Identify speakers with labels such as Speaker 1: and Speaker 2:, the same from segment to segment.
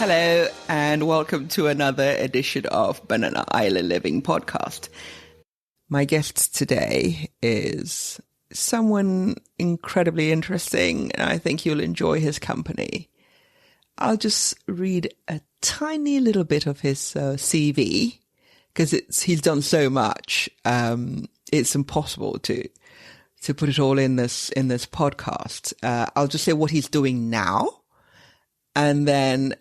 Speaker 1: Hello, and welcome to another edition of Banana Island Living podcast. My guest today is someone incredibly interesting, and I think you'll enjoy his company. I'll just read a tiny little bit of his CV, because he's done so much. It's impossible to put it all in this podcast. I'll just say what he's doing now, and then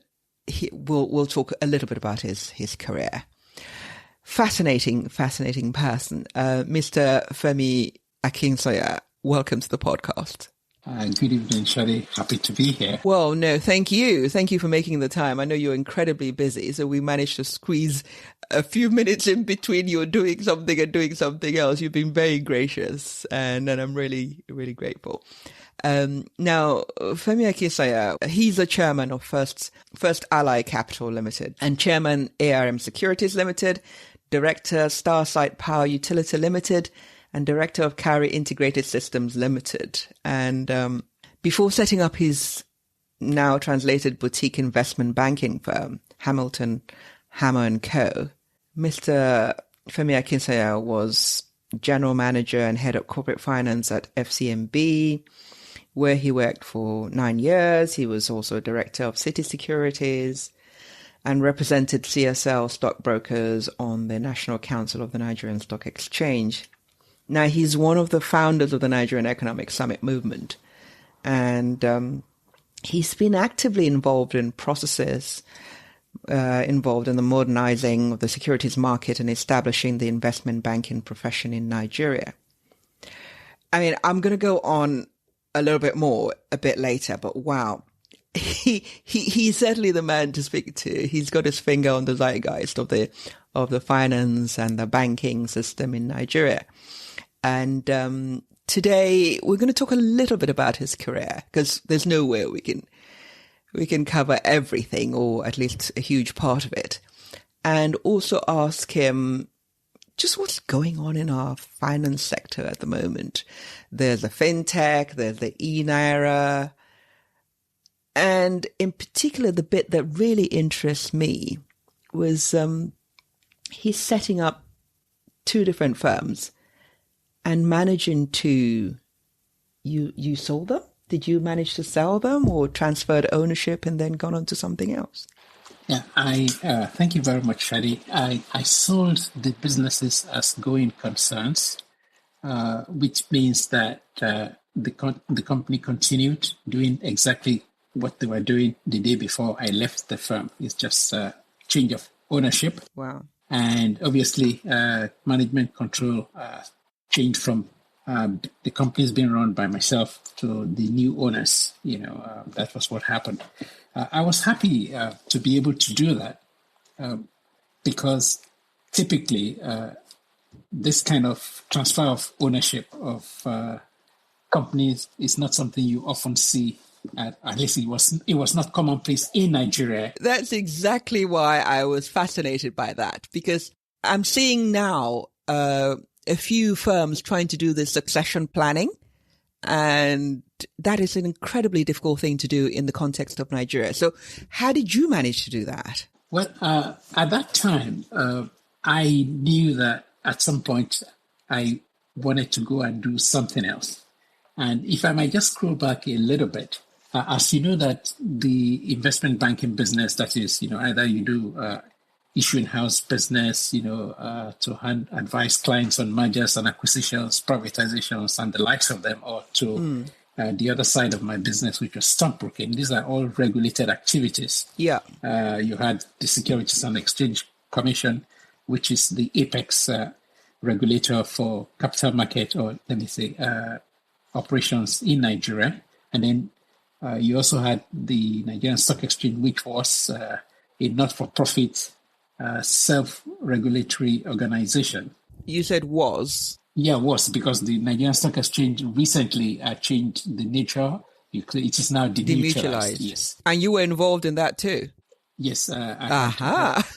Speaker 1: we'll talk a little bit about his career. Fascinating person. Mr. Femi Akinsanya, welcome to the podcast.
Speaker 2: Good evening, Shadi. Happy to be here.
Speaker 1: Well, no, thank you. Thank you for making the time. I know you're incredibly busy, so we managed to squeeze a few minutes in between you doing something and doing something else. You've been very gracious, and I'm really, really grateful. Now, Femi Akinsanya, he's the chairman of First Ally Capital Limited and chairman ARM Securities Limited, director Starsight Power Utility Limited, and director of Carry Integrated Systems Limited. And before setting up his now translated boutique investment banking firm, Hamilton Hammer & Co., Mr. Femi Akinsanya was general manager and head of corporate finance at FCMB, where he worked for 9 years. He was also director of City Securities and represented CSL stockbrokers on the National Council of the Nigerian Stock Exchange. Now, he's one of the founders of the Nigerian Economic Summit movement, and he's been actively involved in processes involved in the modernizing of the securities market and establishing the investment banking profession in Nigeria. I mean, I'm going to go on a little bit more a bit later, but wow, he's certainly the man to speak to. He's got his finger on the zeitgeist of the finance and the banking system in Nigeria. And today we're going to talk a little bit about his career, because there's no way we can cover everything, or at least a huge part of it, and also ask him just what's going on in our finance sector at the moment. There's the fintech, there's the e-naira, and in particular, the bit that really interests me was he's setting up two different firms and managing to, you sold them? Did you manage to sell them or transferred ownership and then gone on to something else?
Speaker 2: Yeah, thank you very much, Shadi. I sold the businesses as going concerns, which means that the company continued doing exactly what they were doing the day before I left the firm. It's just a change of ownership.
Speaker 1: Wow.
Speaker 2: And obviously, management control changed from the company's being run by myself to the new owners. That was what happened. I was happy to be able to do that because typically this kind of transfer of ownership of companies is not something you often see. At least it was not commonplace in Nigeria.
Speaker 1: That's exactly why I was fascinated by that, because I'm seeing now a few firms trying to do this succession planning, and that is an incredibly difficult thing to do in the context of Nigeria. So how did you manage to do that?
Speaker 2: Well, at that time, I knew that at some point I wanted to go and do something else. And if I might just scroll back a little bit, as you know that the investment banking business, that is, either you do issuing house business, to advise clients on mergers and acquisitions, privatizations, and the likes of them, or to the other side of my business, which was stockbroking. These are all regulated activities.
Speaker 1: Yeah.
Speaker 2: You had the Securities and Exchange Commission, which is the apex regulator for capital market, or let me say, operations in Nigeria. And then you also had the Nigerian Stock Exchange, which was a not-for-profit self-regulatory organization.
Speaker 1: You said was?
Speaker 2: Yeah, was, because the Nigerian Stock Exchange recently changed the nature. It is now demutualized. Yes.
Speaker 1: And you were involved in that too?
Speaker 2: Yes.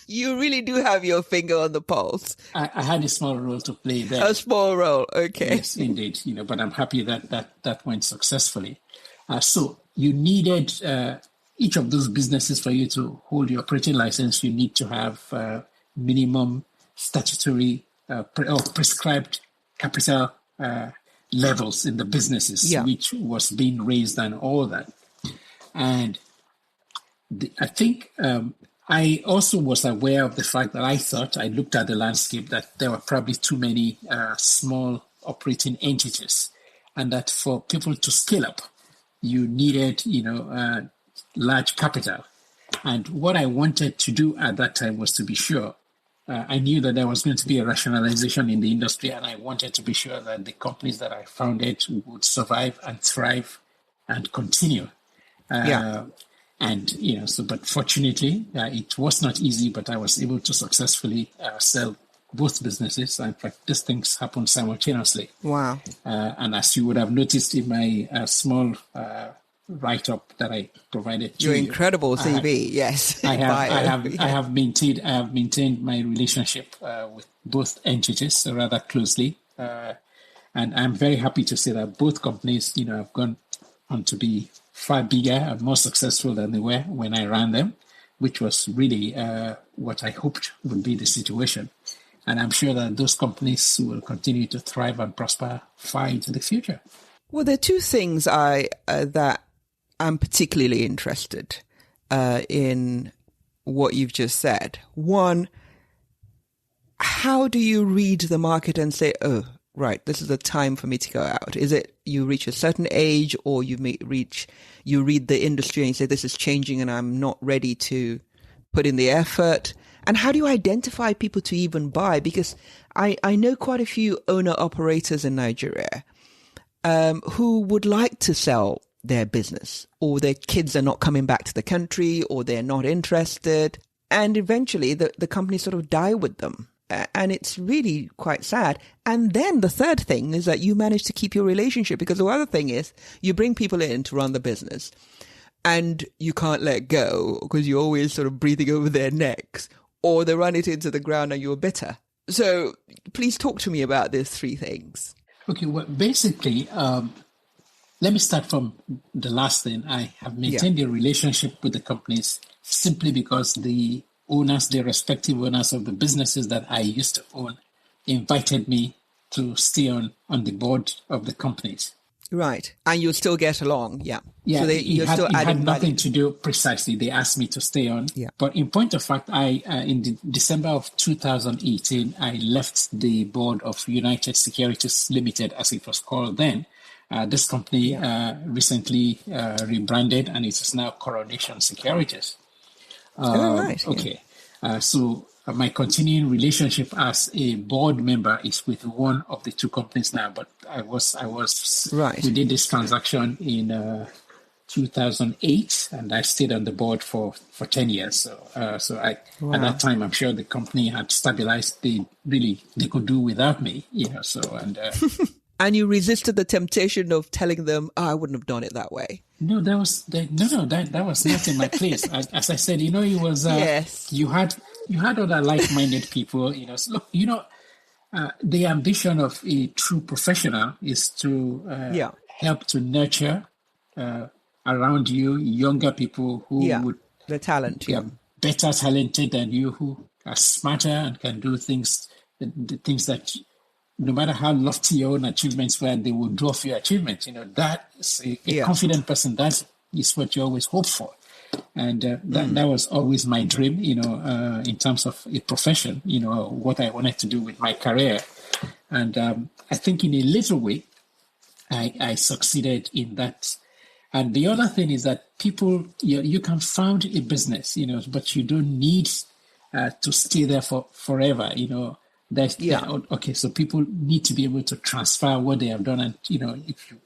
Speaker 1: You really do have your finger on the pulse.
Speaker 2: I had a small role to play there.
Speaker 1: A small role, okay.
Speaker 2: Yes, indeed. But I'm happy that went successfully. So you needed each of those businesses, for you to hold your operating license, you need to have minimum statutory or prescribed capital levels in the businesses, which was being raised and all that. And I think I also was aware of the fact that I looked at the landscape, that there were probably too many small operating entities, and that for people to scale up, you needed, large capital. And what I wanted to do at that time was to be sure. I knew that there was going to be a rationalization in the industry, and I wanted to be sure that the companies that I founded would survive and thrive and continue. And, but fortunately, it was not easy, but I was able to successfully sell both businesses. In fact, these things happened simultaneously.
Speaker 1: Wow.
Speaker 2: And as you would have noticed in my small write-up that I provided to
Speaker 1: your
Speaker 2: you,
Speaker 1: incredible CV, yes.
Speaker 2: I have maintained my relationship with both entities rather closely. And I'm very happy to say that both companies, have gone on to be far bigger and more successful than they were when I ran them, which was really what I hoped would be the situation. And I'm sure that those companies will continue to thrive and prosper far into the future.
Speaker 1: Well, there are two things that I'm particularly interested in what you've just said. One, how do you read the market and say, oh, right, this is the time for me to go out? Is it you reach a certain age, or you read the industry and you say, this is changing and I'm not ready to put in the effort? And how do you identify people to even buy? Because I know quite a few owner-operators in Nigeria who would like to sell their business, or their kids are not coming back to the country, or they're not interested. And eventually the companies sort of die with them. And it's really quite sad. And then the third thing is that you manage to keep your relationship, because the other thing is you bring people in to run the business and you can't let go because you're always sort of breathing over their necks, or they run it into the ground and you're bitter. So please talk to me about these three things.
Speaker 2: Okay, well, basically, let me start from the last thing. I have maintained a relationship with the companies simply because the respective owners of the businesses that I used to own, invited me to stay on the board of the companies.
Speaker 1: Right. And you'll still get along. Yeah.
Speaker 2: Yeah.
Speaker 1: So
Speaker 2: it had nothing to do precisely. They asked me to stay on.
Speaker 1: Yeah.
Speaker 2: But in point of fact, in December of 2018, I left the board of United Securities Limited, as it was called then. This company recently rebranded, and it is now Coronation Securities.
Speaker 1: Right.
Speaker 2: Okay. So my continuing relationship as a board member is with one of the two companies now, but I was
Speaker 1: right.
Speaker 2: We did this transaction in 2008, and I stayed on the board for 10 years. So at that time, I'm sure the company had stabilized. They could do without me, So
Speaker 1: and you resisted the temptation of telling them, "Oh, I wouldn't have done it that way."
Speaker 2: No, that was not in my place. As I said, it was
Speaker 1: yes.
Speaker 2: You had other like-minded people. So look, the ambition of a true professional is to help to nurture around you younger people who would
Speaker 1: the talent,
Speaker 2: better talented than you, who are smarter and can do things, the things that, no matter how lofty your own achievements were, they will dwarf your achievements. That is a confident person. That is what you always hope for. And that was always my dream, in terms of a profession, what I wanted to do with my career. And I think in a little way, I succeeded in that. And the other thing is that people, you can found a business, but you don't need to stay there for forever, Okay, so people need to be able to transfer what they have done, and if you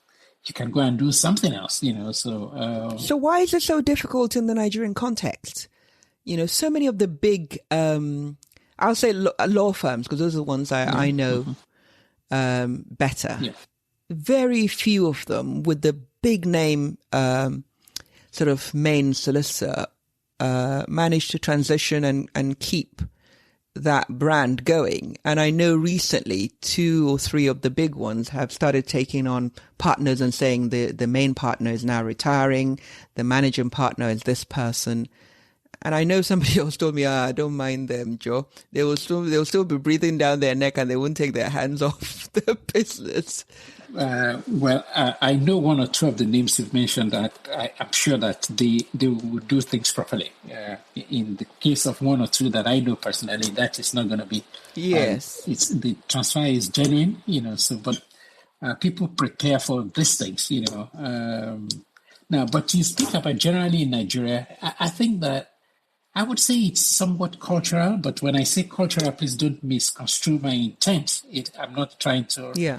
Speaker 2: can go and do something else, So
Speaker 1: why is it so difficult in the Nigerian context? So many of the big, I'll say law firms, because those are the ones I know better.
Speaker 2: Yeah.
Speaker 1: Very few of them with the big name sort of main solicitor manage to transition and keep that brand going. And I know recently 2 or 3 of the big ones have started taking on partners and saying the main partner is now retiring, the managing partner is this person. And I know somebody else told me, I don't mind them, Joe. They'll still be breathing down their neck and they won't take their hands off the business.
Speaker 2: I know 1 or 2 of the names you've mentioned that I'm sure that they will do things properly. In the case of 1 or 2 that I know personally, that is not going to be.
Speaker 1: Yes.
Speaker 2: It's the transfer is genuine, but people prepare for these things, Now, but you speak about generally in Nigeria, I think that I would say it's somewhat cultural, but when I say cultural, please don't misconstrue my intent. I'm not trying to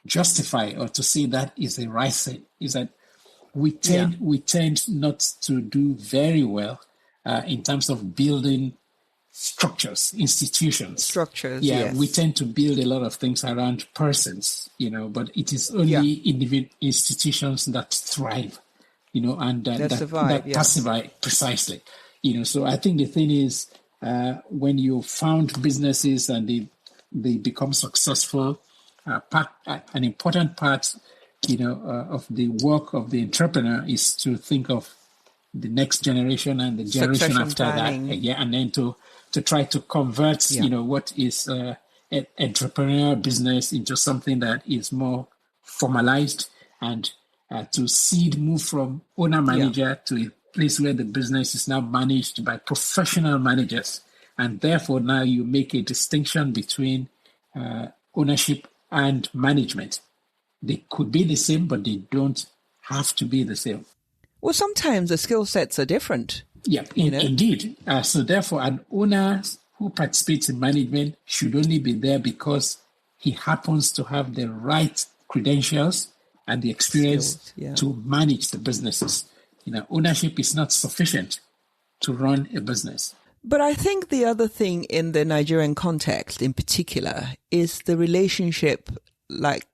Speaker 2: justify or to say that is the right thing. Is that we tend not to do very well in terms of building structures, institutions.
Speaker 1: Yes.
Speaker 2: We tend to build a lot of things around persons, but it is only individual institutions that thrive, and that persevere precisely. So I think the thing is, when you found businesses and they become successful, an important part, of the work of the entrepreneur is to think of the next generation and the generation after planning. That, and then to try to convert, what is an entrepreneurial business into something that is more formalized, and to move from owner-manager to a place where the business is now managed by professional managers. And therefore, now you make a distinction between ownership and management. They could be the same, but they don't have to be the same.
Speaker 1: Well, sometimes the skill sets are different.
Speaker 2: Yeah, indeed. So therefore, an owner who participates in management should only be there because he happens to have the right credentials and the experience to manage the businesses. Ownership is not sufficient to run a business.
Speaker 1: But I think the other thing in the Nigerian context in particular is the relationship, like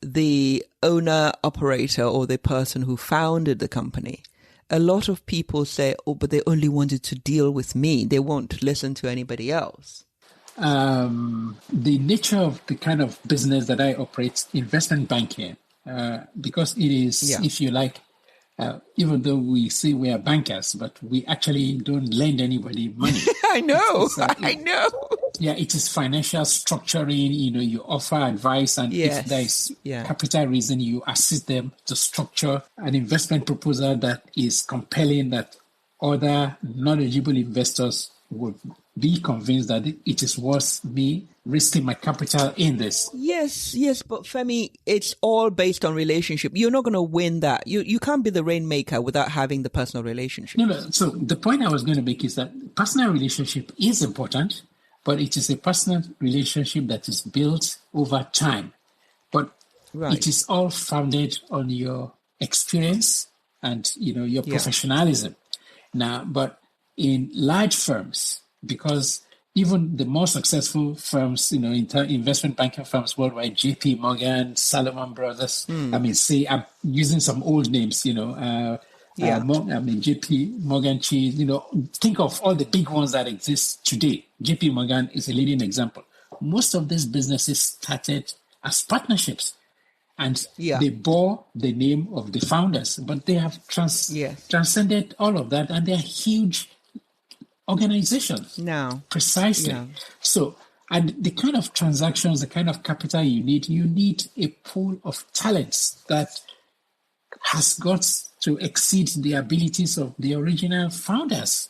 Speaker 1: the owner, operator, or the person who founded the company. A lot of people say, but they only wanted to deal with me. They won't listen to anybody else.
Speaker 2: The nature of the kind of business that I operate, investment banking, because it is, if you like, even though we say we are bankers, but we actually don't lend anybody money.
Speaker 1: I know. I know.
Speaker 2: Yeah, it is financial structuring. You offer advice, and if there is capital reason, you assist them to structure an investment proposal that is compelling, that other knowledgeable investors would be convinced that it is worth me risking my capital in this.
Speaker 1: Yes, but Femi, it's all based on relationship. You're not going to win that. You can't be the rainmaker without having the personal relationship.
Speaker 2: No. So the point I was going to make is that personal relationship is important, but it is a personal relationship that is built over time. But it is all founded on your experience and your professionalism. Now, but in large firms, because even the more successful firms, investment banking firms worldwide, JP Morgan, Salomon Brothers, I'm using some old names, JP Morgan Chase, think of all the big ones that exist today. JP Morgan is a leading example. Most of these businesses started as partnerships, and they bore the name of the founders, but they have transcended all of that, and they're huge organizations.
Speaker 1: No.
Speaker 2: Precisely. Yeah. So, and the kind of transactions, the kind of capital you need a pool of talents that has got to exceed the abilities of the original founders.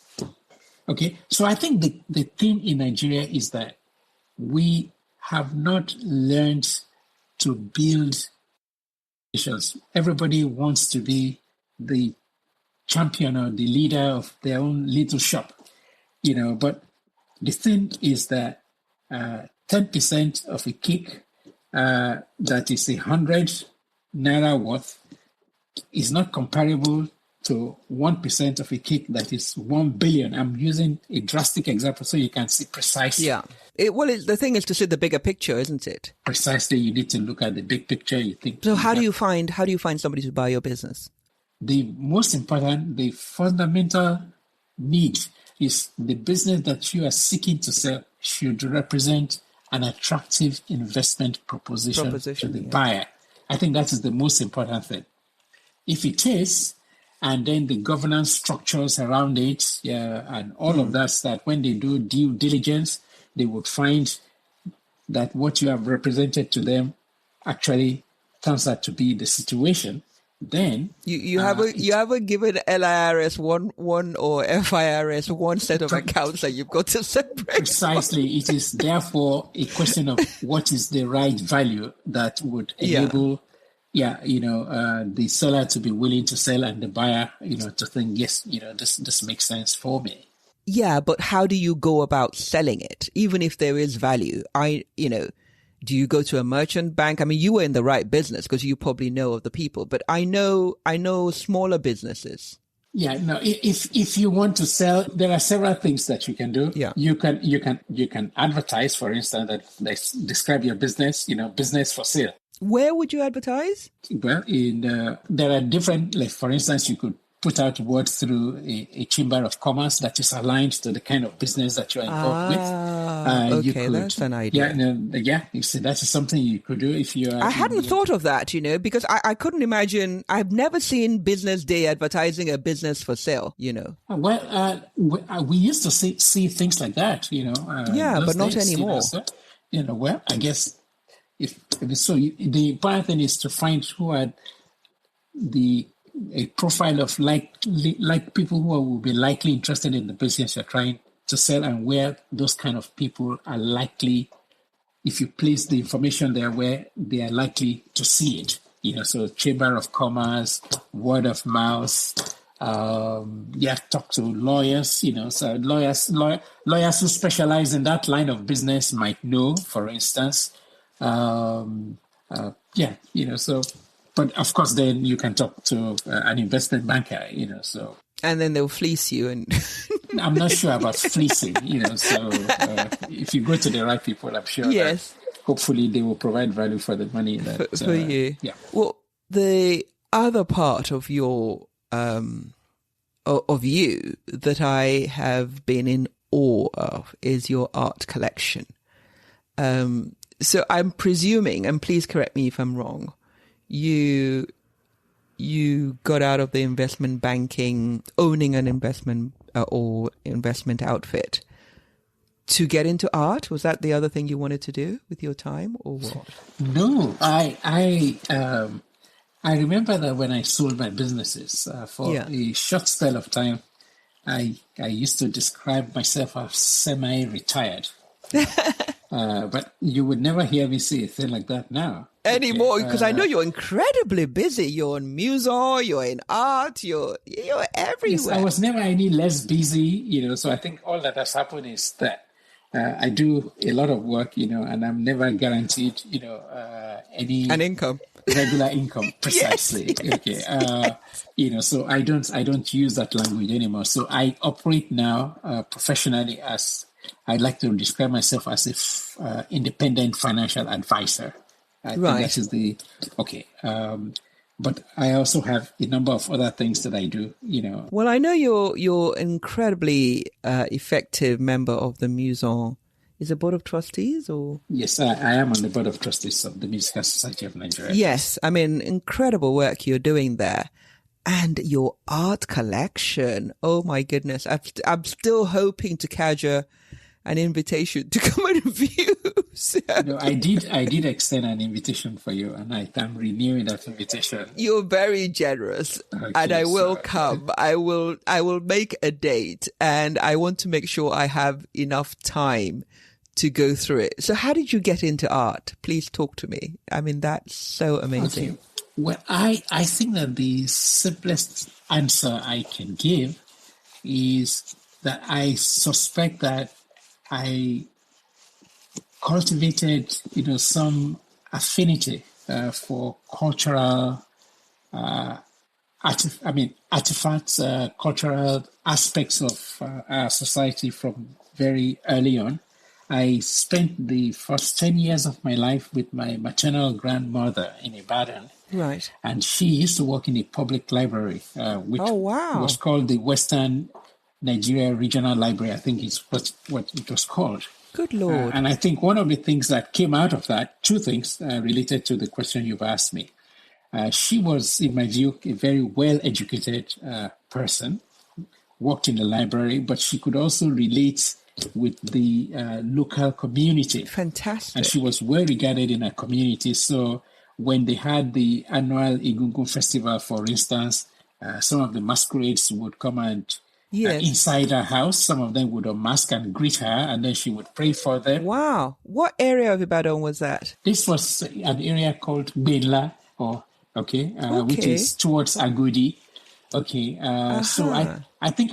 Speaker 2: Okay, so I think the thing in Nigeria is that we have not learned to build nations. Everybody wants to be the champion or the leader of their own little shop, but the thing is that 10% of a cake that is 100 naira worth is not comparable to 1% of a cake that is 1 billion. I'm using a drastic example so you can see precisely.
Speaker 1: Yeah. The thing is to see the bigger picture, isn't it?
Speaker 2: Precisely. You need to look at the big picture. You think.
Speaker 1: So how do you find somebody to buy your business?
Speaker 2: The most important, the fundamental need is the business that you are seeking to sell should represent an attractive investment proposition to the buyer. I think that is the most important thing. If it is, and then the governance structures around it, and all of that when they do due diligence, they would find that what you have represented to them actually turns out to be the situation. Then
Speaker 1: you haven't given LIRS one or FIRS one set of accounts that you've got to separate.
Speaker 2: Precisely, it is therefore a question of what is the right value that would enable, the seller to be willing to sell and the buyer, to think, yes, this makes sense for me.
Speaker 1: Yeah, but how do you go about selling it, even if there is value? Do you go to a merchant bank? I mean, you were in the right business because you probably know of the people, but I know smaller businesses.
Speaker 2: Yeah, no, if you want to sell, there are several things that you can do.
Speaker 1: Yeah.
Speaker 2: You can advertise, for instance, that describe your business, business for sale.
Speaker 1: Where would you advertise?
Speaker 2: Well, there are different, like for instance, you could put out words through a chamber of commerce that is aligned to the kind of business that you're involved with.
Speaker 1: Okay, that's an idea.
Speaker 2: You see, that is something you could do if you are...
Speaker 1: I hadn't thought of that, because I couldn't imagine... I've never seen Business Day advertising a business for sale,
Speaker 2: Well, we used to see things like that,
Speaker 1: but not anymore.
Speaker 2: Well, I guess if so, the important thing is to find who are a profile of like people who will be likely interested in the business you're trying to sell, and where those kind of people are likely, if you place the information there, where they are likely to see it. So chamber of commerce, word of mouth. Talk to lawyers. So lawyers who specialize in that line of business might know, for instance. So. But of course, then you can talk to an investment banker, so.
Speaker 1: And then they'll fleece you. And
Speaker 2: I'm not sure about fleecing, so if you go to the right people, I'm sure that hopefully they will provide value for the money
Speaker 1: for you.
Speaker 2: Yeah.
Speaker 1: Well, the other part of your, of you that I have been in awe of is your art collection. So I'm presuming, and please correct me if I'm wrong, you got out of the investment banking, owning an investment or investment outfit to get into art. Was that the other thing you wanted to do with your time, or what?
Speaker 2: No, I remember that when I sold my businesses for a short spell of time, I used to describe myself as semi-retired. But you would never hear me say a thing like that now.
Speaker 1: Anymore, because I know you're incredibly busy. You're in museum, you're in art, you're everywhere.
Speaker 2: Yes, I was never any less busy, so I think all that has happened is that I do a lot of work, and I'm never guaranteed, an
Speaker 1: income.
Speaker 2: Regular income, precisely.
Speaker 1: Yes.
Speaker 2: Okay. So I don't use that language anymore. So I operate now professionally as, I'd like to describe myself as an independent financial advisor. I think that is but I also have a number of other things that I do,
Speaker 1: Well, I know you're incredibly effective member of the Museum. Is it Board of Trustees or?
Speaker 2: Yes, I am on the Board of Trustees of the Musical Society of Nigeria.
Speaker 1: Yes, I mean, incredible work you're doing there. And your art collection, oh my goodness. I'm still hoping to catch an invitation to come and view.
Speaker 2: I did extend an invitation for you, and I'm renewing that invitation.
Speaker 1: You're very generous, and I will come. I will make a date, and I want to make sure I have enough time to go through it. So how did you get into art? Please talk to me. I mean, that's so amazing.
Speaker 2: Okay. Well, I think that the simplest answer I can give is that I suspect that I cultivated, some affinity for cultural artifacts, cultural aspects of our society from very early on. I spent the first 10 years of my life with my maternal grandmother in Ibadan.
Speaker 1: Right.
Speaker 2: And she used to work in a public library, which was called the Western Nigeria Regional Library, I think is what it was called.
Speaker 1: Good Lord.
Speaker 2: And I think one of the things that came out of that, two things related to the question you've asked me. She was, in my view, a very well-educated person, worked in the library, but she could also relate with the local community.
Speaker 1: Fantastic.
Speaker 2: And she was well regarded in her community. So when they had the annual Egungun Festival, for instance, some of the masquerades would come and inside her house. Some of them would unmask and greet her, and then she would pray for them.
Speaker 1: Wow. What area of Ibadan was that?
Speaker 2: This was an area called Benla, which is towards Agodi. So I think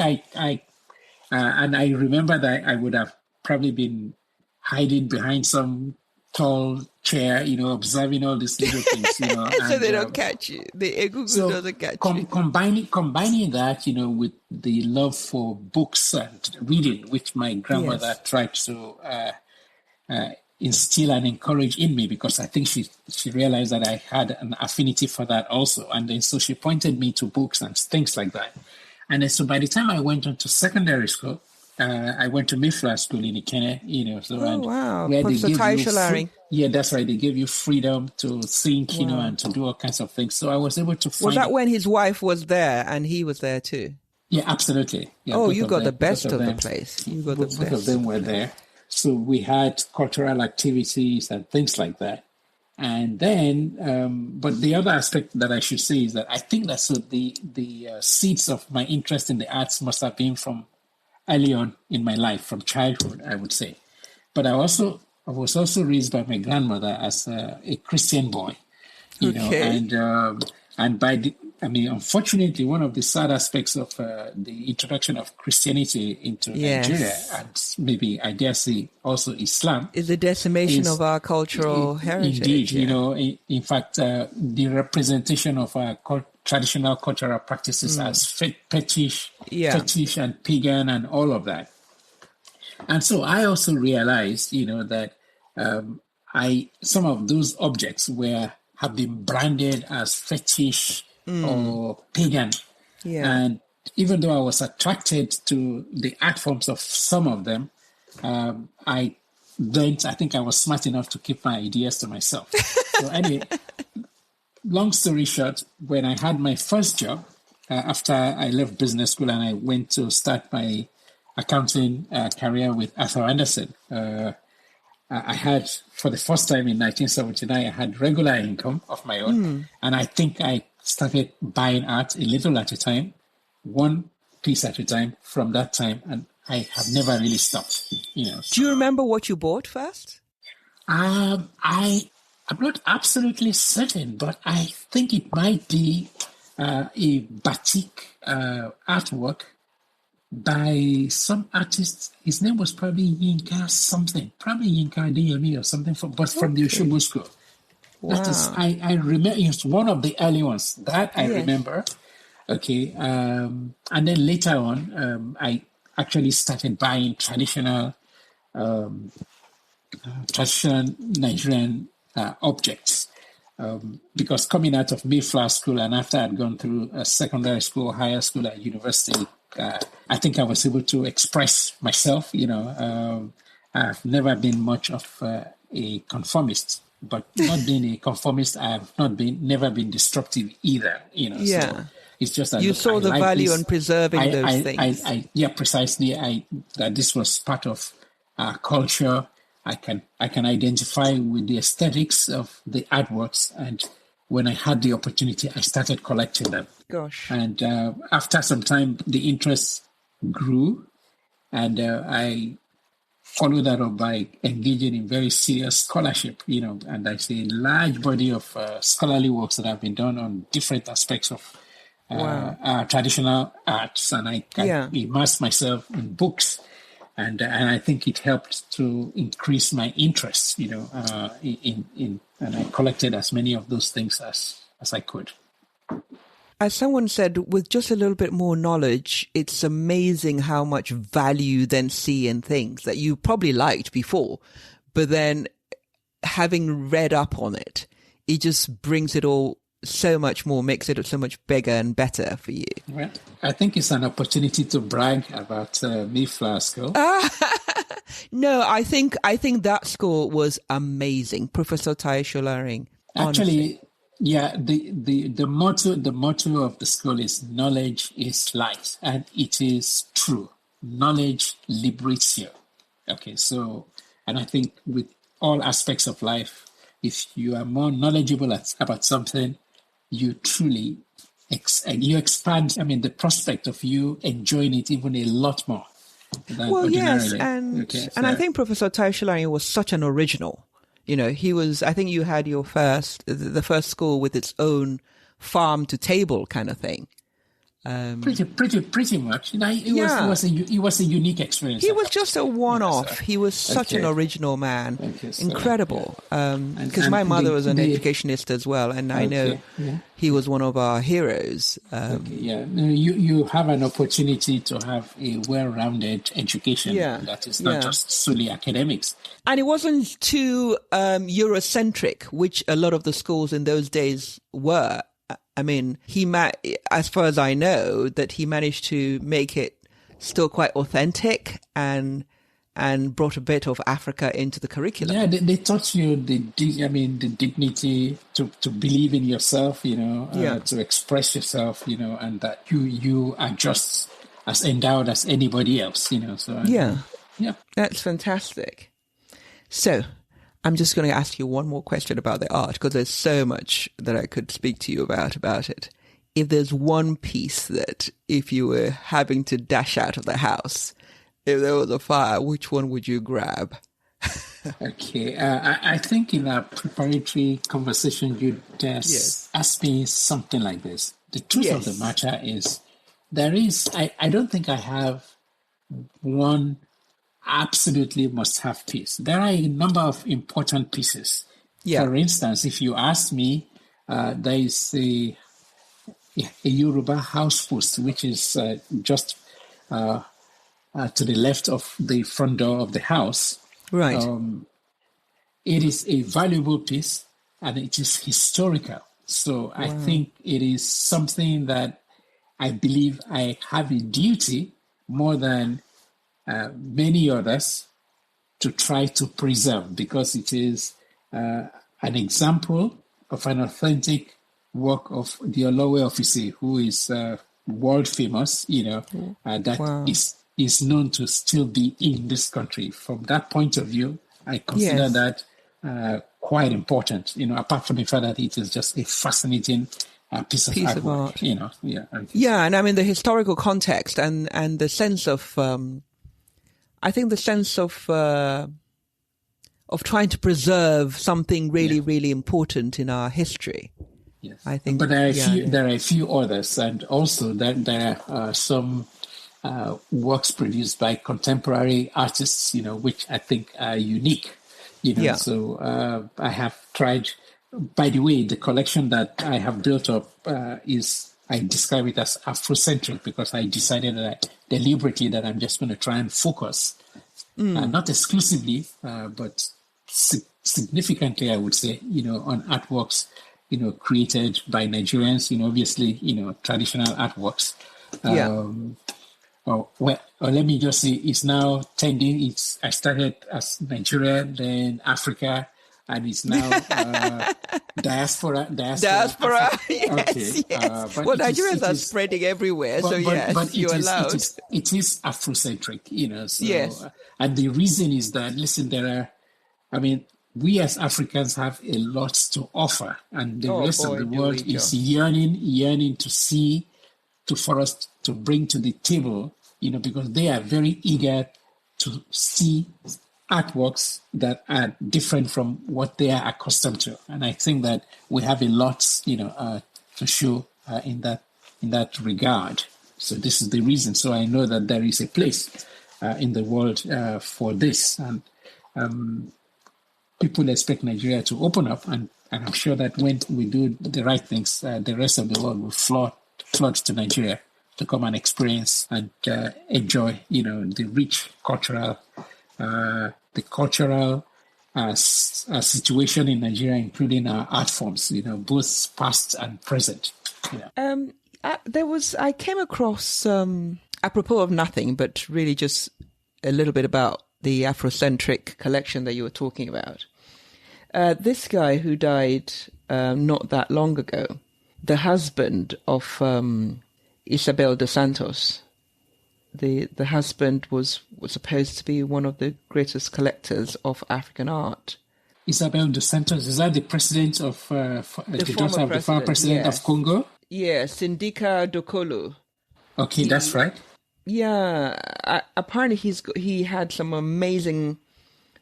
Speaker 2: and I remember that I would have probably been hiding behind some tall chair, observing all these little things,
Speaker 1: so they don't catch you. The Egungun doesn't catch you.
Speaker 2: Combining that, with the love for books and reading, which my grandmother tried to instill and encourage in me, because I think she realized that I had an affinity for that also. And then so she pointed me to books and things like that. And then so by the time I went on to secondary school, I went to Mayflower School in Ikenne,
Speaker 1: wow.
Speaker 2: Where
Speaker 1: Professor Solarin.
Speaker 2: Yeah, that's right. They gave you freedom to think, and to do all kinds of things. So I was able to find...
Speaker 1: Was that when his wife was there and he was there too?
Speaker 2: Yeah, absolutely. Yeah,
Speaker 1: you got the best of the place. You got the best.
Speaker 2: Both of them were there. So we had cultural activities and things like that. And then, but the other aspect that I should say is that I think that the seeds of my interest in the arts must have been from early on in my life, from childhood, I would say. But I was also raised by my grandmother as a Christian boy, and unfortunately, one of the sad aspects of the introduction of Christianity into Nigeria, and maybe I dare say also Islam,
Speaker 1: is the decimation of our cultural heritage.
Speaker 2: Indeed, in fact, the representation of our traditional cultural practices as fetish and pagan and all of that. And so I also realized, that some of those objects have been branded as fetish or pagan. Yeah. And even though I was attracted to the art forms of some of them, I think I was smart enough to keep my ideas to myself. So anyway, long story short, when I had my first job, after I left business school and I went to start my accounting career with Arthur Andersen, I had, for the first time in 1979, I had regular income of my own. And I think I started buying art a little at a time, one piece at a time from that time. And I have never really stopped,
Speaker 1: Do you remember what you bought first?
Speaker 2: I'm not absolutely certain, but I think it might be a batik artwork by some artist. His name was probably Yinka something, probably Yinka Adeyemi or something, from the Oshobo School. Wow. That is, I remember, it's one of the early ones that I remember. Okay, and then later on, I actually started buying traditional Nigerian objects. Because coming out of Mayflower School and after I'd gone through a secondary school, higher school, and university, I think I was able to express myself. I've never been much of a conformist, but not being a conformist, I've never been disruptive either. So it's just that
Speaker 1: you saw the value in preserving those things.
Speaker 2: Precisely. That this was part of our culture. I can identify with the aesthetics of the artworks, and when I had the opportunity, I started collecting them.
Speaker 1: Gosh! And
Speaker 2: after some time, the interest grew, and I followed that up by engaging in very serious scholarship. And there's a large body of scholarly works that have been done on different aspects of traditional arts, and I immersed myself in books. And I think it helped to increase my interest, in and I collected as many of those things as I could.
Speaker 1: As someone said, with just a little bit more knowledge, it's amazing how much value you then see in things that you probably liked before, but then having read up on it, it just brings it all so much more, makes it so much bigger and better for you?
Speaker 2: Well, I think it's an opportunity to brag about Mayflower School.
Speaker 1: No, I think that school was amazing, Professor Tai Solarin.
Speaker 2: Actually, yeah, the motto of the school is knowledge is light, and it is true. Knowledge liberates you. Okay, so, and I think with all aspects of life, if you are more knowledgeable about something, you truly you expand. I mean, the prospect of you enjoying it even a lot more than
Speaker 1: yes,
Speaker 2: ordinarily.
Speaker 1: and I think Professor Tai Solarin was such an original. You know, he was. I think you had the first school with its own farm to table kind of thing.
Speaker 2: Pretty much. You know, it was a unique experience.
Speaker 1: He was just a one-off. He was such an original man. Incredible. Because my mother was an educationist as well, and I know he was one of our heroes.
Speaker 2: You have an opportunity to have a well-rounded education that is not just solely academics.
Speaker 1: And it wasn't too Eurocentric, which a lot of the schools in those days were. I mean, as far as I know, that he managed to make it still quite authentic and brought a bit of Africa into the curriculum.
Speaker 2: Yeah, they taught you the dignity to believe in yourself, to express yourself, and that you are just as endowed as anybody else, So
Speaker 1: That's fantastic. So, I'm just going to ask you one more question about the art, because there's so much that I could speak to you about it. If there's one piece that, if you were having to dash out of the house, if there was a fire, which one would you grab?
Speaker 2: Okay. I think in our preparatory conversation, you asked me something like this. The truth of the matter is, I don't think I have one absolutely must-have piece. There are a number of important pieces. For instance, if you ask me, there is a Yoruba house post, which is just to the left of the front door of the house.
Speaker 1: Right.
Speaker 2: It is a valuable piece, and it is historical. So I think it is something that I believe I have a duty more than many others to try to preserve, because it is an example of an authentic work of the Olowe Office, who is world famous, that is known to still be in this country. From that point of view, I consider that quite important, apart from the fact that it is just a fascinating piece of artwork,
Speaker 1: and I mean the historical context and the sense of I think the sense of trying to preserve something really, really important in our history.
Speaker 2: Yes,
Speaker 1: I think.
Speaker 2: But there are a few others, and also there are some works produced by contemporary artists, which I think are unique. So I have tried. By the way, the collection that I have built up I describe it as Afrocentric, because I decided that deliberately that I'm just going to try and focus, not exclusively, but significantly, I would say, on artworks, created by Nigerians, obviously, traditional artworks. Let me just say, it's now tending. I started as Nigeria, then Africa, and it's now diaspora.
Speaker 1: Yes. Well, Nigerians are spreading everywhere, but you're allowed.
Speaker 2: It is Afrocentric, So, yes. And the reason is that, listen, we as Africans have a lot to offer, and the rest of the world is yearning to see, for us to bring to the table, because they are very eager to see artworks that are different from what they are accustomed to. And I think that we have a lot, to show in that regard. So this is the reason. So I know that there is a place in the world for this. And people expect Nigeria to open up. And I'm sure that when we do the right things, the rest of the world will flood to Nigeria to come and experience and enjoy, the rich cultural situation in Nigeria, including our art forms, both past and present.
Speaker 1: I came across, apropos of nothing, but really just a little bit about the Afrocentric collection that you were talking about. This guy who died not that long ago, the husband of Isabel dos Santos, the husband was supposed to be one of the greatest collectors of African art.
Speaker 2: Isabel dos Santos, is that the president of the daughter of the former president of Congo?
Speaker 1: Yes, Sindika Dokolo.
Speaker 2: Okay, that's right.
Speaker 1: Yeah, apparently he had some amazing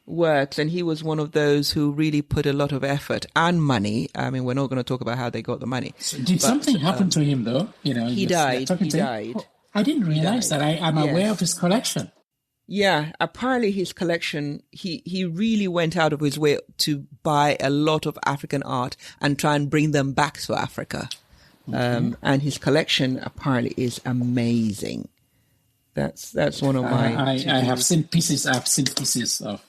Speaker 1: works, and he was one of those who really put a lot of effort and money. I mean, we're not going to talk about how they got the money.
Speaker 2: So did something happen to him, though?
Speaker 1: He died. He died.
Speaker 2: Oh, I didn't realize that. I'm aware of his collection.
Speaker 1: Yeah, apparently his collection, he really went out of his way to buy a lot of African art and try and bring them back to Africa. Okay. And his collection apparently is amazing. That's one of my.
Speaker 2: I have seen pieces. I've seen pieces of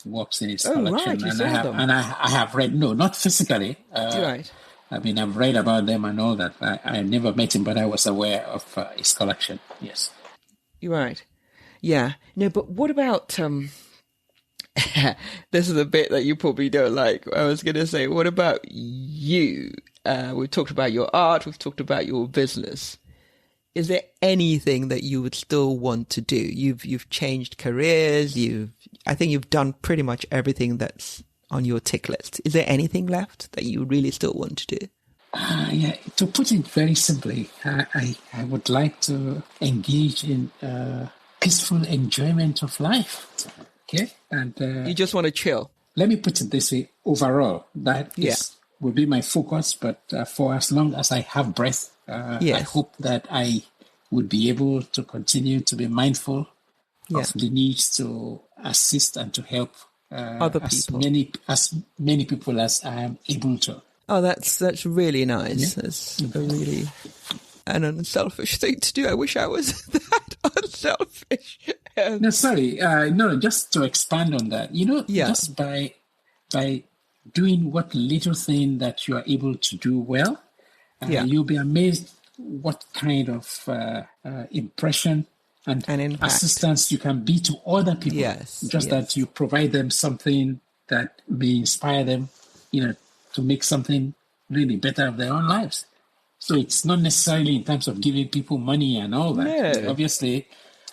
Speaker 2: works in his collection,
Speaker 1: right.
Speaker 2: and I have read. No, not physically.
Speaker 1: Right.
Speaker 2: I mean, I've read about them and all that. I never met him, but I was aware of his collection. Yes.
Speaker 1: You're right. Yeah. No, but what about this is a bit that you probably don't like. I was going to say, what about you? We've talked about your art. We've talked about your business. Is there anything that you would still want to do? You've changed careers. I think you've done pretty much everything that's on your tick list. Is there anything left that you really still want to do?
Speaker 2: Yeah. To put it very simply, I would like to engage in peaceful enjoyment of life. Okay, and
Speaker 1: you just want to chill.
Speaker 2: Let me put it this way: overall, that will be my focus. But for as long as I have breath. I hope that I would be able to continue to be mindful of the needs to assist and to help
Speaker 1: other people.
Speaker 2: as many people as I am able to.
Speaker 1: Oh, that's really nice.
Speaker 2: Yeah.
Speaker 1: That's a really an unselfish thing to do. I wish I was that unselfish.
Speaker 2: No, sorry. Just to expand on that. Just by doing what little thing that you are able to do well, you'll be amazed what kind of impression and assistance you can be to other people.
Speaker 1: Yes,
Speaker 2: that you provide them something that may inspire them, to make something really better of their own lives. So it's not necessarily in terms of giving people money and all that.
Speaker 1: No.
Speaker 2: Obviously,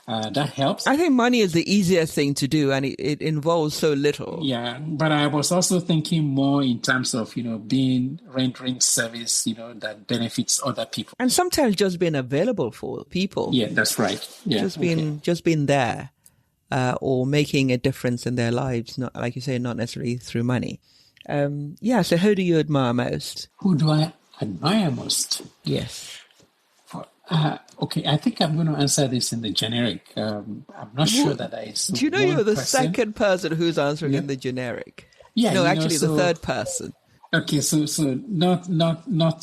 Speaker 2: that helps.
Speaker 1: I think money is the easiest thing to do, and it involves so little.
Speaker 2: Yeah, but I was also thinking more in terms of, rendering service, that benefits other people.
Speaker 1: And sometimes just being available for people.
Speaker 2: Yeah, that's right. Yeah,
Speaker 1: just being there, or making a difference in their lives, not, like you say, not necessarily through money. So who do you admire most?
Speaker 2: Who do I admire most?
Speaker 1: Yes.
Speaker 2: Okay, I think I'm going to answer this in the generic. I'm not sure that I.
Speaker 1: Do you know you're the second person who's answering in the generic?
Speaker 2: Yeah,
Speaker 1: no, actually, the third person.
Speaker 2: Okay, so not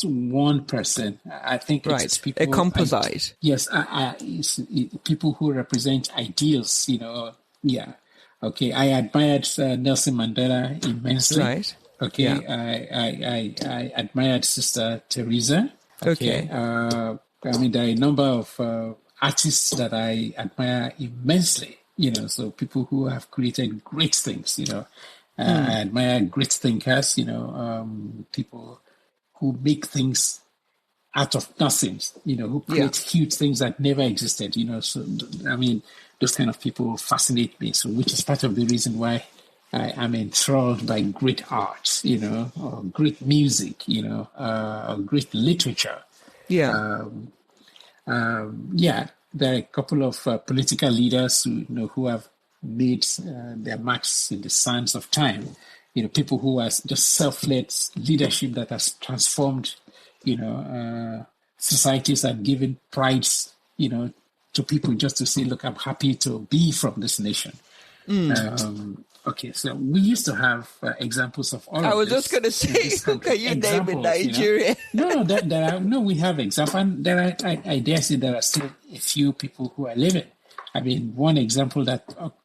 Speaker 2: one person. I think it's people.
Speaker 1: A composite.
Speaker 2: Yes, it's people who represent ideals. Yeah. Okay, I admired Nelson Mandela immensely.
Speaker 1: Right.
Speaker 2: Okay, yeah. I admired Sister Teresa. Okay. There are a number of artists that I admire immensely, so people who have created great things, I admire great thinkers, people who make things out of nothing, who create huge things that never existed, so, those kind of people fascinate me. So, which is part of the reason why I am enthralled by great art, or great music, or great literature.
Speaker 1: Yeah.
Speaker 2: There are a couple of political leaders who have made their marks in the sands of time. People who are just self-led leadership that has transformed, societies and given pride, to people just to say, look, I'm happy to be from this nation. Okay, so we used to have examples of all of this.
Speaker 1: I was just going to say, who can you name in Nigeria?
Speaker 2: No, we have examples. And I dare say there are still a few people who are living. One example that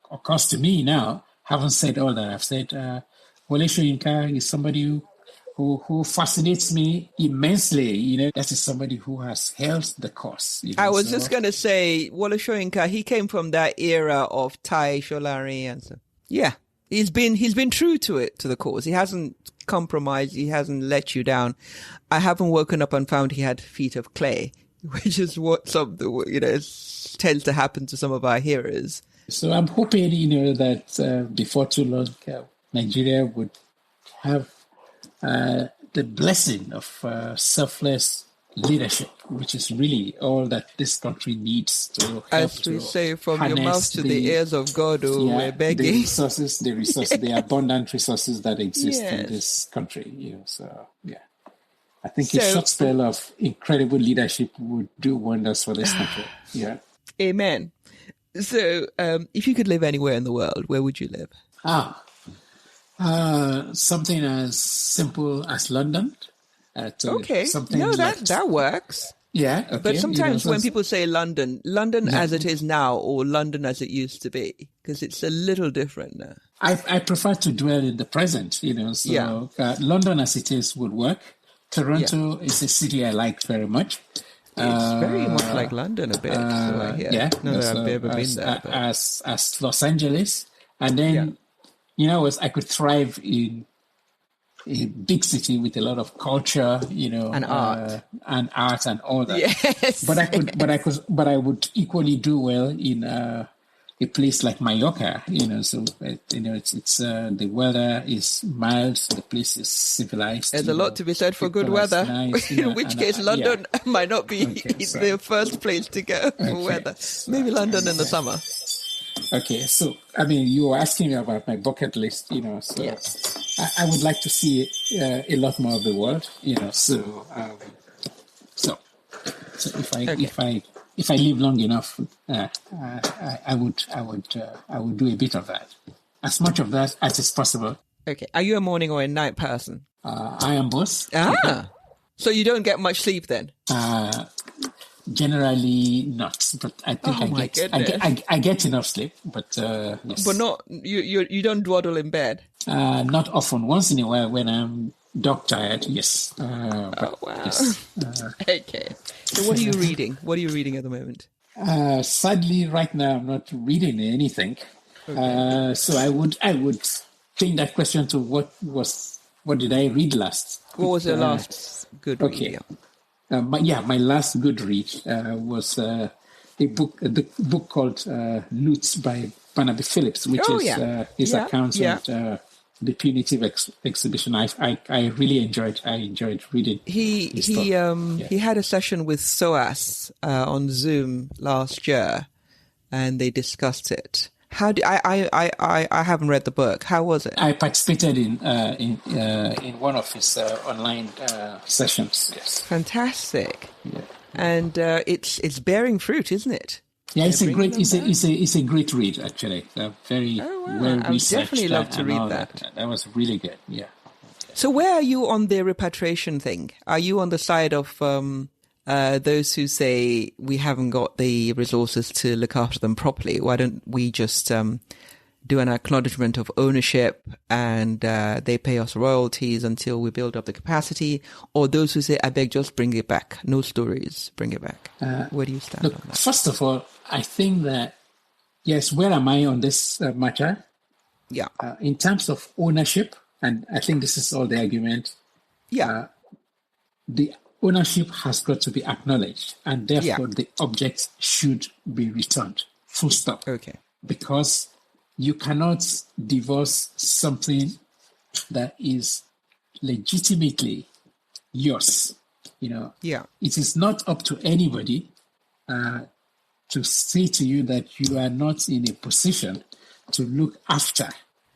Speaker 2: occurs to me now haven't said all that I've said. Wole Soyinka is somebody who fascinates me immensely. That is somebody who has held the course.
Speaker 1: I was just going to say, Wole Soyinka, he came from that era of Thai, Solarin, and so. Yeah, he's been true to the cause. He hasn't compromised. He hasn't let you down. I haven't woken up and found he had feet of clay, which is what tends to happen to some of our heroes.
Speaker 2: So I'm hoping, that before too long, Nigeria would have the blessing of selfless leadership, which is really all that this country needs to help.
Speaker 1: As we say, from your mouth to the ears of God, we're begging.
Speaker 2: The resources, the abundant resources that exist in this country. So, yeah. I think a short spell of incredible leadership would do wonders for this country. Yeah.
Speaker 1: Amen. So, if you could live anywhere in the world, where would you live?
Speaker 2: Something as simple as London.
Speaker 1: Okay. That works.
Speaker 2: Yeah. Okay.
Speaker 1: But sometimes when people say London as it is now or London as it used to be, because it's a little different now.
Speaker 2: I prefer to dwell in the present, so London as it is would work. Toronto is a city I like very much.
Speaker 1: It's very much like London a bit. So I hear.
Speaker 2: Yeah.
Speaker 1: Not that I've ever been there. But.
Speaker 2: As Los Angeles. And then, I could thrive in a big city with a lot of culture,
Speaker 1: and art
Speaker 2: and all that.
Speaker 1: Yes.
Speaker 2: But I would equally do well in a place like Mallorca, so it's the weather is mild, the place is civilized.
Speaker 1: There's a lot to be said for good weather. Nice, in which case, London might not be the first place to go for weather. Maybe London in the summer.
Speaker 2: Okay, so you were asking me about my bucket list, so I would like to see a lot more of the world, So if I live long enough, I would do a bit of that, as much of that as is possible.
Speaker 1: Okay, are you a morning or a night person?
Speaker 2: I am both.
Speaker 1: So you don't get much sleep then?
Speaker 2: Generally not, but I think I get enough sleep, but yes.
Speaker 1: But not you don't dawdle in bed.
Speaker 2: Not often. Once in a while when I'm dog tired, yes.
Speaker 1: Wow.
Speaker 2: Yes.
Speaker 1: Okay. So what are you reading? What are you reading at the moment?
Speaker 2: Sadly, right now I'm not reading anything. Okay. So I would change that question to what did I read last?
Speaker 1: What was your last good read?
Speaker 2: Okay. My last good read was a book called Loots by Barnaby Phillips, which is his account of the punitive exhibition. I really enjoyed reading.
Speaker 1: He had a session with SOAS on Zoom last year, and they discussed it. I haven't read the book. How was it?
Speaker 2: I participated in one of his online sessions. Yes,
Speaker 1: fantastic.
Speaker 2: Yeah.
Speaker 1: And it's bearing fruit, isn't it?
Speaker 2: Yeah, it's a great read actually. Very well researched. I would definitely love to read that. That was really good. Yeah.
Speaker 1: So where are you on the repatriation thing? Are you on the side of those who say we haven't got the resources to look after them properly? Why don't we just do an acknowledgement of ownership and they pay us royalties until we build up the capacity? Or those who say, I beg, just bring it back. No stories, bring it back. Where do you stand on that?
Speaker 2: First of all, I think that, yes, where am I on this matter?
Speaker 1: Yeah.
Speaker 2: In terms of ownership, and I think this is all the argument.
Speaker 1: Yeah.
Speaker 2: The ownership has got to be acknowledged, and therefore the objects should be returned. Full stop.
Speaker 1: Okay.
Speaker 2: Because you cannot divorce something that is legitimately yours.
Speaker 1: Yeah.
Speaker 2: It is not up to anybody to say to you that you are not in a position to look after.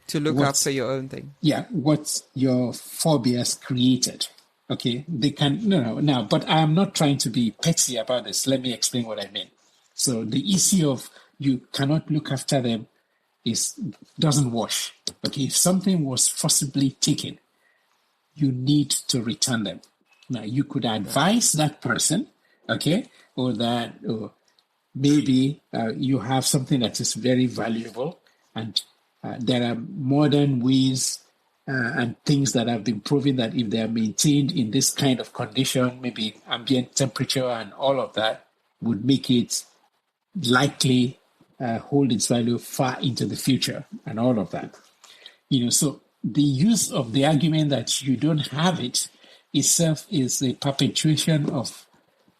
Speaker 1: To look after your own thing.
Speaker 2: Yeah, what your forebears created. Okay, they can, no, but I am not trying to be petty about this. Let me explain what I mean. So the issue of you cannot look after them doesn't wash. Okay, if something was forcibly taken, you need to return them. Now, you could advise that person, okay, or maybe you have something that is very valuable and There are modern ways and things that have been proven that if they are maintained in this kind of condition, maybe ambient temperature and all of that, would make it likely hold its value far into the future and all of that. So the use of the argument that you don't have it itself is a perpetuation of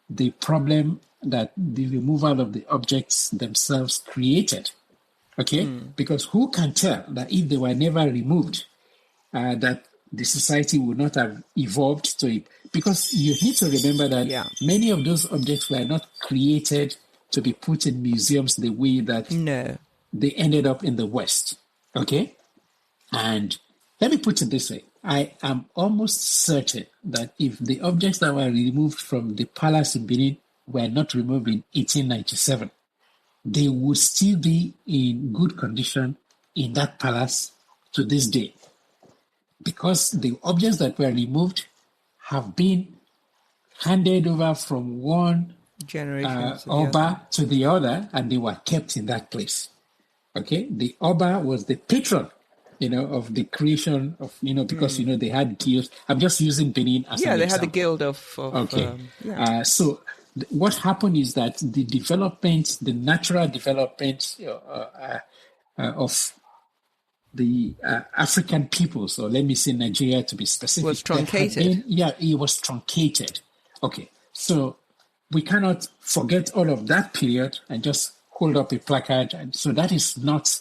Speaker 2: the problem that the removal of the objects themselves created. Okay? Because who can tell that if they were never removed, that the society would not have evolved to it? Because you need to remember that many of those objects were not created to be put in museums the way that they ended up in the West. Okay? And let me put it this way. I am almost certain that if the objects that were removed from the palace in Benin were not removed in 1897, they would still be in good condition in that palace to this day. Because the objects that were removed have been handed over from one
Speaker 1: generation
Speaker 2: Oba to the other, and they were kept in that place. Okay? The Oba was the patron of the creation of, because, they had guilds. I'm just using Benin as an example.
Speaker 1: Yeah, they had the guild of
Speaker 2: okay. So what happened is that the natural development of the African peoples, or let me say Nigeria to be specific,
Speaker 1: was truncated.
Speaker 2: It was truncated. Okay. So we cannot forget all of that period and just hold up a placard. And so that is not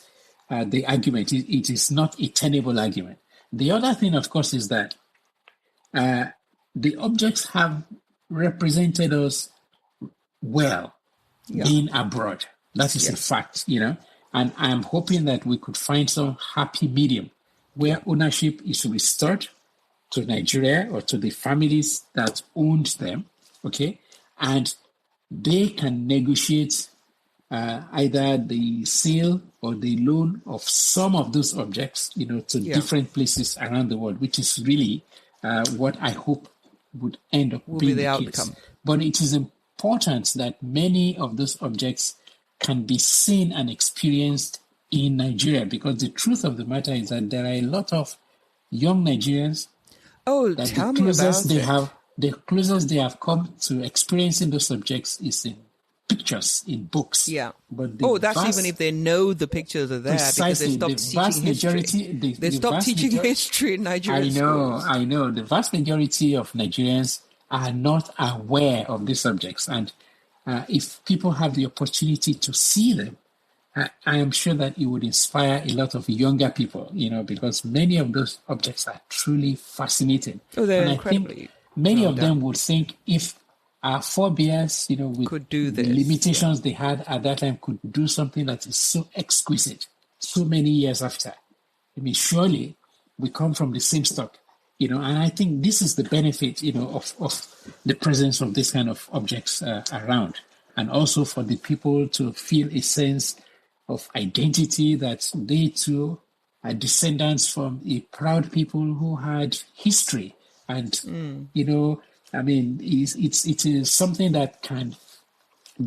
Speaker 2: the argument. It is not a tenable argument. The other thing, of course, is that the objects have represented us well being abroad. That is a fact, and I'm hoping that we could find some happy medium where ownership is restored to Nigeria or to the families that owned them, okay? And they can negotiate either the sale or the loan of some of those objects, to different places around the world, which is really what I hope would end up being the outcome. Case. But it is important that many of those objects can be seen and experienced in Nigeria, because the truth of the matter is that there are a lot of young Nigerians.
Speaker 1: Oh, tell me about it.
Speaker 2: The closest they have come to experiencing those subjects is in pictures, in books.
Speaker 1: Yeah. But that's even if they know the pictures are there,
Speaker 2: precisely,
Speaker 1: because they stopped teaching history. They stopped teaching history in Nigeria.
Speaker 2: I know. The vast majority of Nigerians are not aware of these subjects. And if people have the opportunity to see them, I am sure that it would inspire a lot of younger people, because many of those objects are truly fascinating.
Speaker 1: Oh, they're incredibly.
Speaker 2: I think many of them would think if our forebears, with
Speaker 1: could do this,
Speaker 2: the limitations they had at that time, could do something that is so exquisite so many years after. I mean, surely we come from the same stock, and I think this is the benefit, of the presence of this kind of objects around, and also for the people to feel a sense of identity that they too are descendants from a proud people who had history. And, it is something that can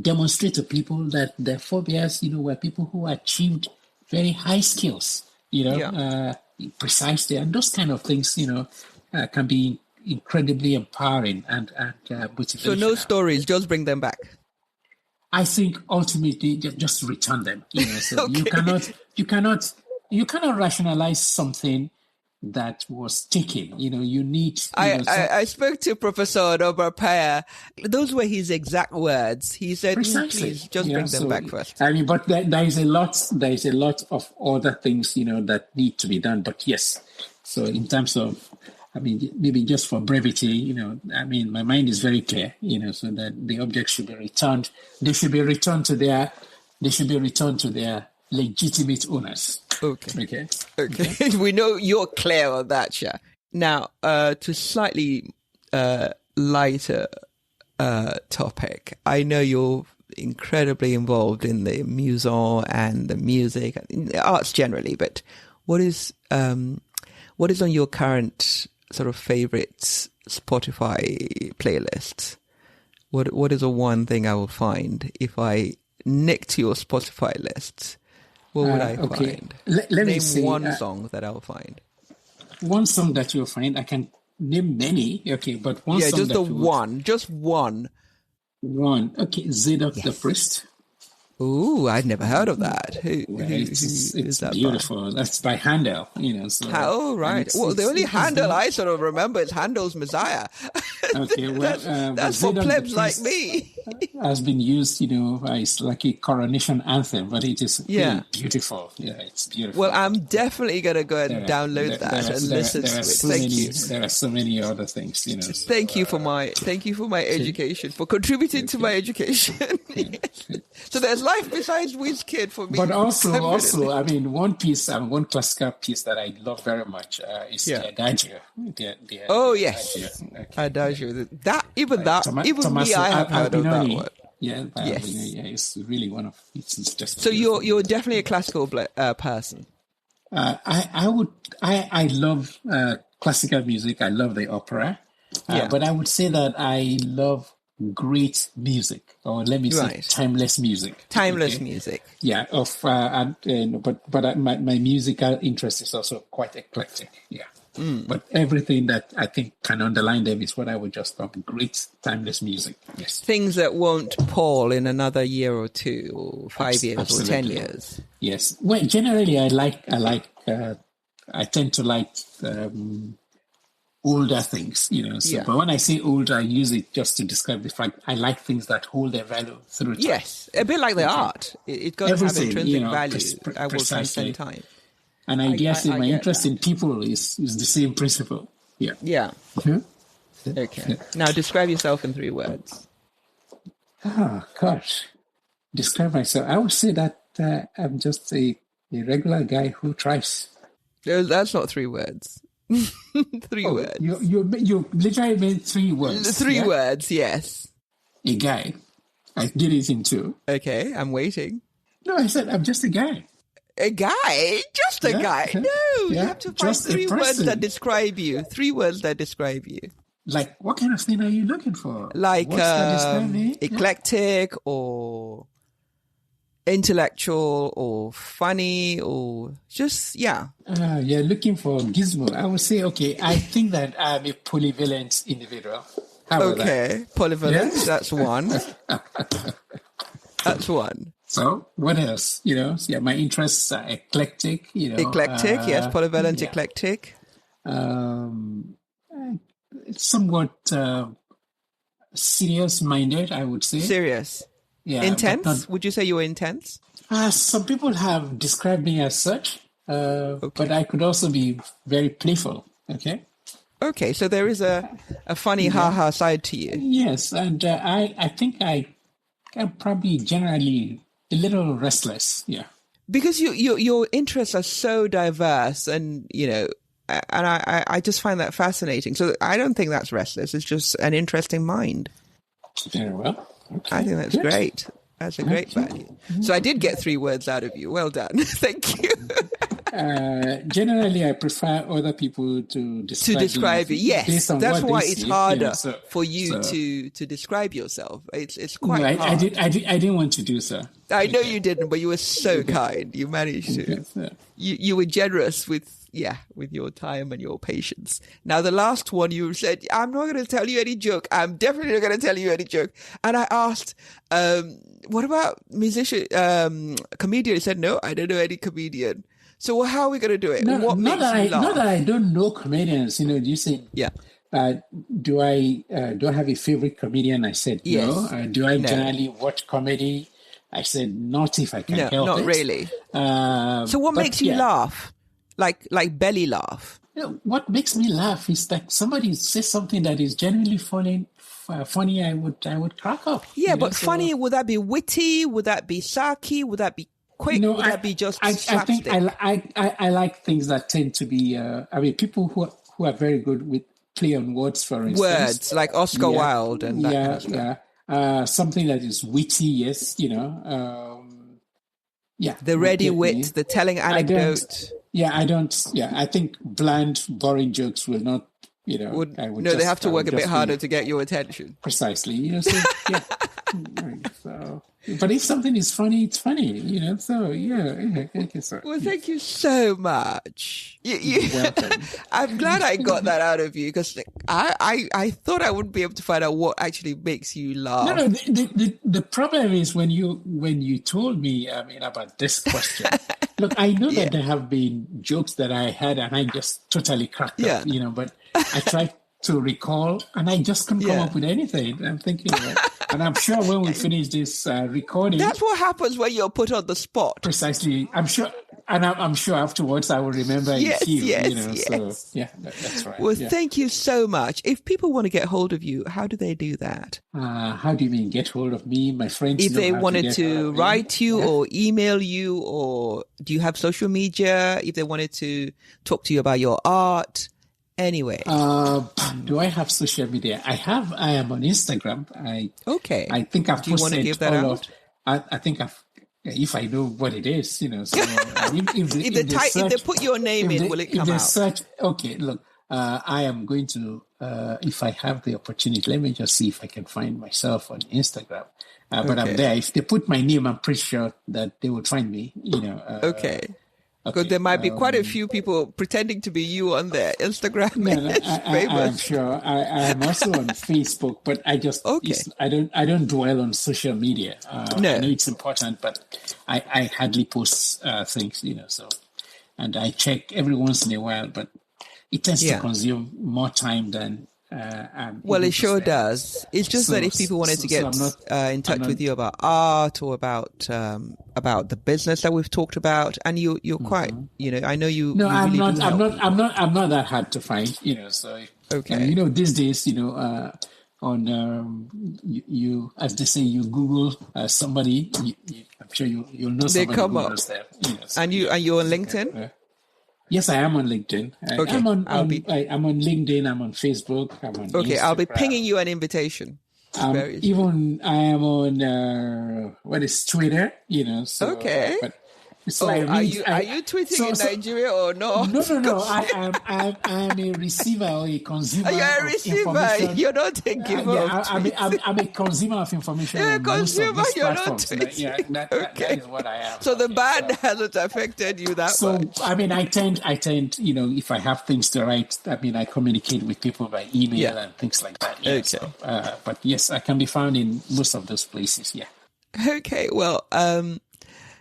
Speaker 2: demonstrate to people that their forebears, were people who achieved very high skills, precisely. And those kind of things, can be incredibly empowering and motivational.
Speaker 1: So no stories, just bring them back.
Speaker 2: I think ultimately just return them. So
Speaker 1: Okay.
Speaker 2: you cannot rationalize something that was taken. You need.
Speaker 1: I spoke to Professor Odobrapaya. Those were his exact words. He said, "Please just bring them back first."
Speaker 2: I mean, but there is a lot. There is a lot of other things, that need to be done. But yes, so in terms of, maybe just for brevity, my mind is very clear, so that the objects should be returned. They should be returned to their legitimate owners. Okay.
Speaker 1: We know you're clear on that, Sha. Now, to slightly lighter topic, I know you're incredibly involved in the museum and the music, the arts generally, but what is on your current sort of favorite Spotify playlist? What is the one thing I will find if I nick to your Spotify list? What would I
Speaker 2: Okay.
Speaker 1: find?
Speaker 2: Let me
Speaker 1: Name
Speaker 2: see.
Speaker 1: one song that I'll find.
Speaker 2: One song that you'll find. I can name many. Okay, but one
Speaker 1: Yeah,
Speaker 2: song
Speaker 1: just
Speaker 2: that
Speaker 1: the one. Just one.
Speaker 2: One. Okay, Zadok the
Speaker 1: Yes.
Speaker 2: Priest.
Speaker 1: Ooh, I'd never heard of that. Who
Speaker 2: It's
Speaker 1: is that
Speaker 2: beautiful. That's by Handel, So,
Speaker 1: Oh, right. Well, the only Handel I sort of remember is Handel's Messiah.
Speaker 2: Okay, well,
Speaker 1: that's for plebs like me.
Speaker 2: Has been used, as like a coronation anthem, but it is
Speaker 1: Yeah.
Speaker 2: really beautiful. Yeah, it's beautiful.
Speaker 1: Well, I'm definitely going to go and download that and listen to it. Thank you.
Speaker 2: There are so many other things, So,
Speaker 1: thank you for my education, for contributing to my education. So there's life besides WizKid for me.
Speaker 2: But also, I mean, one classical piece that I love very much is the Adagio.
Speaker 1: Yes, Adagio. Even me, I have heard of that one.
Speaker 2: Yeah,
Speaker 1: yes.
Speaker 2: It's really one of it's just.
Speaker 1: So you're definitely a classical person.
Speaker 2: I love classical music. I love the opera. But I would say that I love great music, or let me say timeless music.
Speaker 1: Timeless music.
Speaker 2: Yeah. But my musical interest is also quite eclectic. Yeah. But everything that I think can underline them is what I would just call great timeless music. Yes.
Speaker 1: Things that won't pall in another year or two, or 5 years,
Speaker 2: Absolutely.
Speaker 1: or 10 years. Yes.
Speaker 2: Well, generally, I tend to like older things, But when I say older, I use it just to describe the fact I like things that hold their value through time.
Speaker 1: Yes, a bit like the art. It's got to have intrinsic value. I will transcend time.
Speaker 2: And I guess my interest in people is the same principle. Yeah.
Speaker 1: Yeah. Mm-hmm. Okay. Now describe yourself in 3 words.
Speaker 2: Oh, gosh. Describe myself. I would say that I'm just a regular guy who tries.
Speaker 1: No, that's not 3 words. 3 words.
Speaker 2: You literally made 3 words.
Speaker 1: 3 words, yes.
Speaker 2: A guy. I did it in 2.
Speaker 1: Okay, I'm waiting.
Speaker 2: No, I said I'm just a guy.
Speaker 1: A guy? Just a guy? No, you have to find 3 words that describe you. 3 words that describe you.
Speaker 2: Like, what kind of thing are you looking for?
Speaker 1: Like eclectic or intellectual or funny or just,
Speaker 2: You're looking for gizmo. I would say, okay, I think that I'm a polyvalent individual. How about that?
Speaker 1: Polyvalent, that's one. That's one.
Speaker 2: So, what else? My interests are eclectic,
Speaker 1: Eclectic, yes, polyvalent, eclectic.
Speaker 2: Somewhat serious-minded, I would say.
Speaker 1: Serious. Yeah. Intense? Would you say you were intense?
Speaker 2: Some people have described me as such, but I could also be very playful, okay?
Speaker 1: Okay, so there is a funny ha-ha side to you.
Speaker 2: Yes, and I think I'm probably generally a little restless,
Speaker 1: because your interests are so diverse, and and I just find that fascinating. So I don't think that's restless. It's just an interesting mind.
Speaker 2: Very well. Okay.
Speaker 1: I think that's great. That's a great value. So I did get 3 words out of you. Well done. Thank you.
Speaker 2: Generally, I prefer other people to describe
Speaker 1: it. Yes, that's why it's harder for you to describe yourself. It's quite hard.
Speaker 2: I didn't want to do so.
Speaker 1: I know you didn't, but you were so kind. You managed to. You were generous with your time and your patience. Now, the last one, you said, I'm not going to tell you any joke. I'm definitely not going to tell you any joke. And I asked, what about comedian? He said, no, I don't know any comedian. So how are we going to do it? What makes you laugh?
Speaker 2: Not that I don't know comedians. You said, do I have a favorite comedian? I said,
Speaker 1: yes.
Speaker 2: No. Do I generally watch comedy? I said, not if I can help it.
Speaker 1: No, not really. So what makes you laugh? Like belly laugh?
Speaker 2: What makes me laugh is that somebody says something that is genuinely funny. I would crack up.
Speaker 1: Yeah, but funny, would that be witty? Would that be sarky? Would that be quick? Would that be just slapstick?
Speaker 2: I think I like things that tend to be. People who are very good with play on words, for instance.
Speaker 1: Words like Oscar Wilde and that kind of stuff.
Speaker 2: Something that is witty, yes.
Speaker 1: The ready wit, the telling anecdote.
Speaker 2: I think bland, boring jokes will not
Speaker 1: They have to work a bit harder to get your attention.
Speaker 2: Precisely. So, yeah. So, but if something is funny, it's funny, so yeah.
Speaker 1: Well, thank you so much. You're welcome. I'm glad I got that out of you, because I thought I wouldn't be able to find out what actually makes you laugh.
Speaker 2: No, the problem is when you told me, about this question, look, I know that there have been jokes that I had and I just totally cracked up, but I tried to recall and I just couldn't come up with anything. I'm thinking, and I'm sure when we finish this recording,
Speaker 1: that's what happens when you're put on the spot.
Speaker 2: Precisely. I'm sure. And I'm sure afterwards I will remember you.
Speaker 1: Yes.
Speaker 2: So yeah, that's right.
Speaker 1: Well, thank you so much. If people want to get hold of you, how do they do that?
Speaker 2: How do you mean get hold of me? My friends.
Speaker 1: If they wanted to write you or email you, or do you have social media? If they wanted to talk to you about your art, anyway.
Speaker 2: Do I have social media? I am on Instagram. I think I've posted.
Speaker 1: Do you want to give that out?
Speaker 2: I think I've. If I know what it is, so
Speaker 1: if they put your name in, will it come out?
Speaker 2: Okay, look, I am going to, if I have the opportunity, let me just see if I can find myself on Instagram. But I'm there. If they put my name, I'm pretty sure that they would find me,
Speaker 1: Okay. Because there might be quite a few people pretending to be you on their Instagram.
Speaker 2: I'm sure. I am also on Facebook, but I just I don't dwell on social media.
Speaker 1: No.
Speaker 2: I know it's important, but I hardly post things, So, and I check every once in a while, but it tends to consume more time than.
Speaker 1: Well, it sure does. It's just that if people wanted to get in touch with you about art or about the business that we've talked about, and you're quite, I know you.
Speaker 2: No, I'm
Speaker 1: really
Speaker 2: not. I'm not that hard to find, So these days, on you as they say, you Google somebody. I'm sure you'll know somebody. They come up.
Speaker 1: And you're on LinkedIn.
Speaker 2: Yes, I am on LinkedIn. I'm on LinkedIn. I'm on Facebook. I'm on Instagram.
Speaker 1: I'll be pinging you an invitation.
Speaker 2: I am on Twitter. So, but so
Speaker 1: are you tweeting in Nigeria or no?
Speaker 2: No. I am a receiver or a consumer.
Speaker 1: You're a receiver. You're not a giver.
Speaker 2: I'm a consumer of information.
Speaker 1: You're a consumer. You're not tweeting.
Speaker 2: That is what I am.
Speaker 1: So the ban hasn't affected you that much.
Speaker 2: I tend, if I have things to write, I communicate with people by email and things like that.
Speaker 1: Okay.
Speaker 2: So, but yes, I can be found in most of those places. Yeah.
Speaker 1: Okay. Well,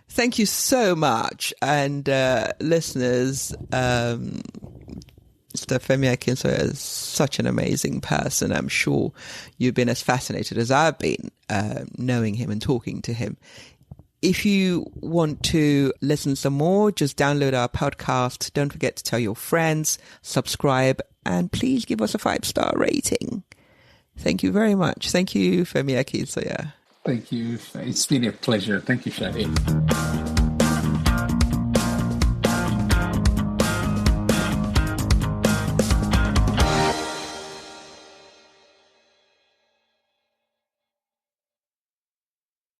Speaker 1: thank you so much. And listeners, Mr. Femi Akinsanya is such an amazing person. I'm sure you've been as fascinated as I've been knowing him and talking to him. If you want to listen some more, just download our podcast. Don't forget to tell your friends, subscribe, and please give us a 5-star rating. Thank you very much. Thank you, Femi Akinsanya.
Speaker 2: Thank you. It's been a pleasure. Thank you, Shadi.